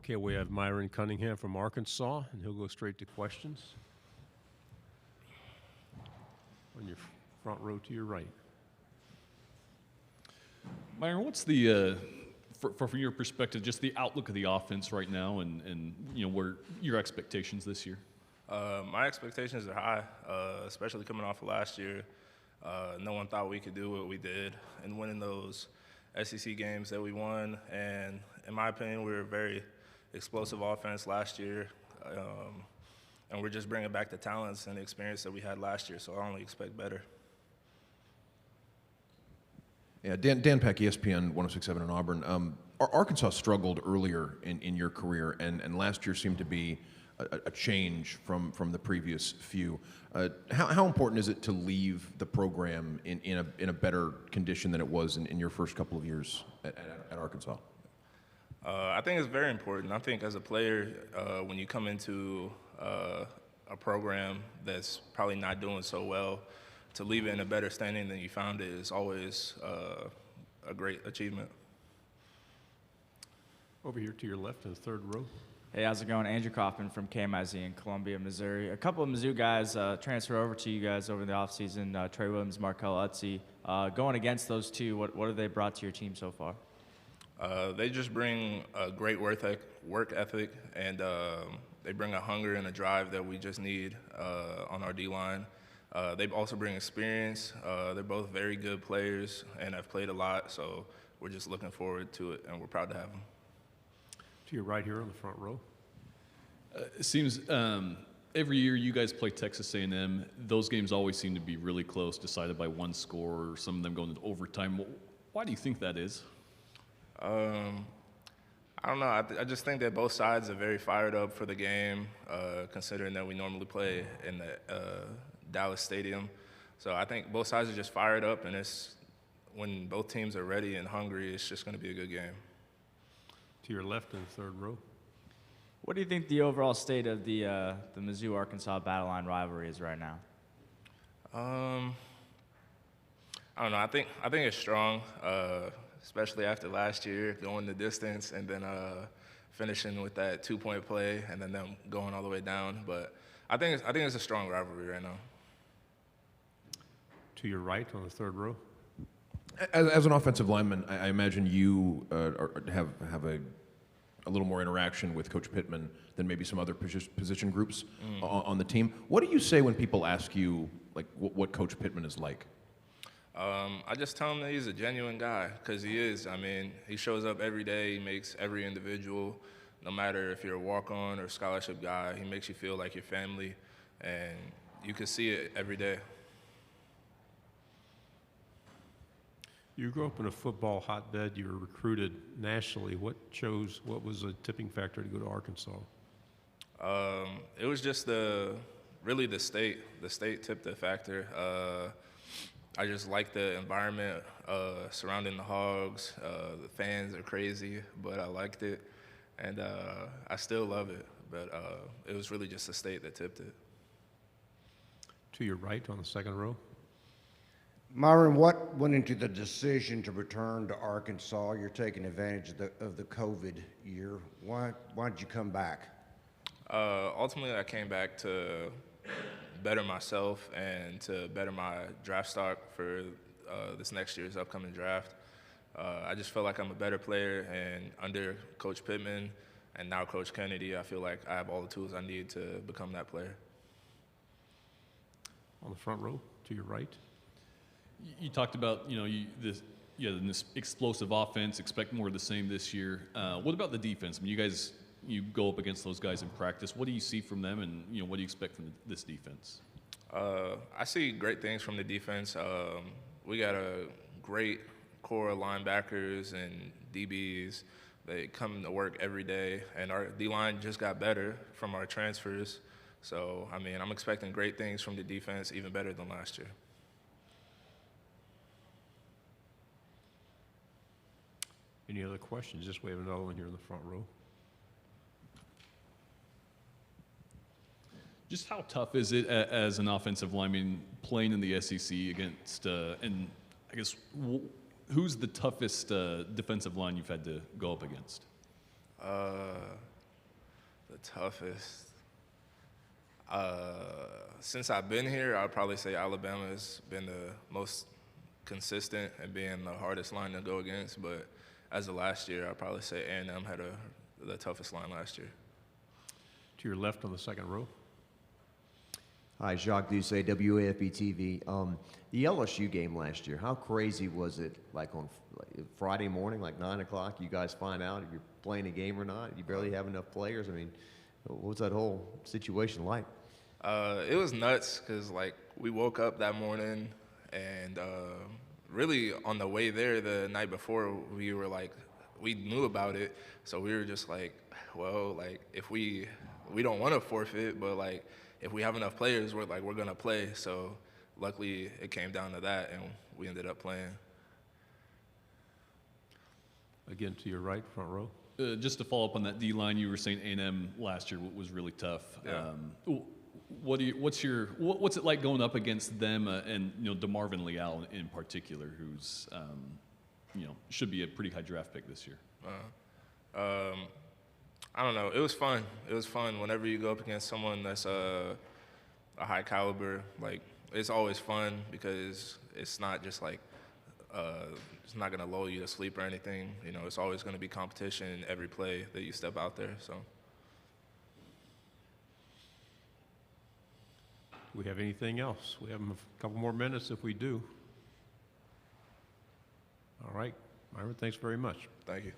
Okay, we have Myron Cunningham from Arkansas, and he'll go straight to questions. On your front row to your right. Myron, what's the, from your perspective, just the outlook of the offense right now and where your expectations this year? My expectations are high, especially coming off of last year. No one thought we could do what we did and winning those SEC games that we won. And in my opinion, we were a very explosive offense last year. And we're just bringing back the talents and the experience that we had last year, so I only expect better. Yeah, Dan Peck, ESPN 106.7 in Auburn. Arkansas struggled earlier in your career, and last year seemed to be a change from the previous few. How important is it to leave the program in a better condition than it was in your first couple of years at Arkansas? I think it's very important. I think as a player, when you come into a program that's probably not doing so well, to leave it in a better standing than you found it is always a great achievement. Over here to your left in the third row. Hey, how's it going? Andrew Kaufman from KMIZ in Columbia, Missouri. A couple of Mizzou guys transfer over to you guys over the offseason, Trey Williams, Markel Utze. Going against those two, what have they brought to your team so far? They just bring a great work ethic, and they bring a hunger and a drive that we just need on our D-line. They also bring experience. They're both very good players and have played a lot, so we're just looking forward to it, and we're proud to have them. To your right here on the front row. It seems every year you guys play Texas A&M. Those games always seem to be really close, decided by one score, or some of them going into overtime. Why do you think that is? I don't know. I just think that both sides are very fired up for the game, considering that we normally play in the Dallas Stadium. So I think both sides are just fired up, and when both teams are ready and hungry, it's just going to be a good game. To your left in the third row. What do you think the overall state of the Mizzou-Arkansas battle line rivalry is right now? I don't know. I think it's strong, especially after last year, going the distance and then finishing with that 2-point play and then them going all the way down. But I think it's a strong rivalry right now. To your right on the third row. As an offensive lineman, I imagine you have a little more interaction with Coach Pittman than maybe some other position groups on the team. What do you say when people ask you like what Coach Pittman is like? I just tell him that he's a genuine guy, because he is. I mean, he shows up every day. He makes every individual, no matter if you're a walk-on or a scholarship guy, he makes you feel like your family, and you can see it every day. You grew up in a football hotbed. You were recruited nationally. What was a tipping factor to go to Arkansas? It was just really the state. The state tipped the factor. I just like the environment surrounding the Hogs. The fans are crazy, but I liked it, and I still love it. But it was really just the state that tipped it. To your right on the second row. Myron, what went into the decision to return to Arkansas? You're taking advantage of the COVID year. Why did you come back? Ultimately, I came back to better myself and to better my draft stock for this next year's upcoming draft. I just feel like I'm a better player, and under Coach Pittman and now Coach Kennedy, I feel like I have all the tools I need to become that player. On the front row, to your right. You talked about, this explosive offense, expect more of the same this year. What about the defense? I mean, you go up against those guys in practice. What do you see from them, and what do you expect from this defense? I see great things from the defense. We got a great core of linebackers and DBs. They come to work every day, and our D-line just got better from our transfers. So, I mean, I'm expecting great things from the defense, even better than last year. Any other questions? Just we have another one here in the front row. Just how tough is it as an offensive lineman playing in the SEC against, and I guess, who's the toughest defensive line you've had to go up against? The toughest. Since I've been here, I'd probably say Alabama's been the most consistent and being the hardest line to go against. But as of last year, I'd probably say A&M had the toughest line last year. To your left on the second row. Hi, Jacques Doucet, WAFB TV. The LSU game last year, how crazy was it? Like on Friday morning, like 9 o'clock, you guys find out if you're playing a game or not? You barely have enough players. I mean, what's that whole situation like? It was nuts because like we woke up that morning and really on the way there the night before we knew about it, so we were just like, well, like if we don't want to forfeit, but like if we have enough players, we're gonna play. So luckily it came down to that and we ended up playing. Again, to your right, front row. Just to follow up on that D line, you were saying A&M last year was really tough. Yeah. What's it like going up against them and DeMarvin Leal in particular, who's should be a pretty high draft pick this year? I don't know. It was fun. It was fun whenever you go up against someone that's a high caliber. Like it's always fun because it's not just like it's not gonna lull you to sleep or anything. It's always gonna be competition in every play that you step out there. So. Do we have anything else? We have a couple more minutes if we do. All right, Myron, thanks very much. Thank you.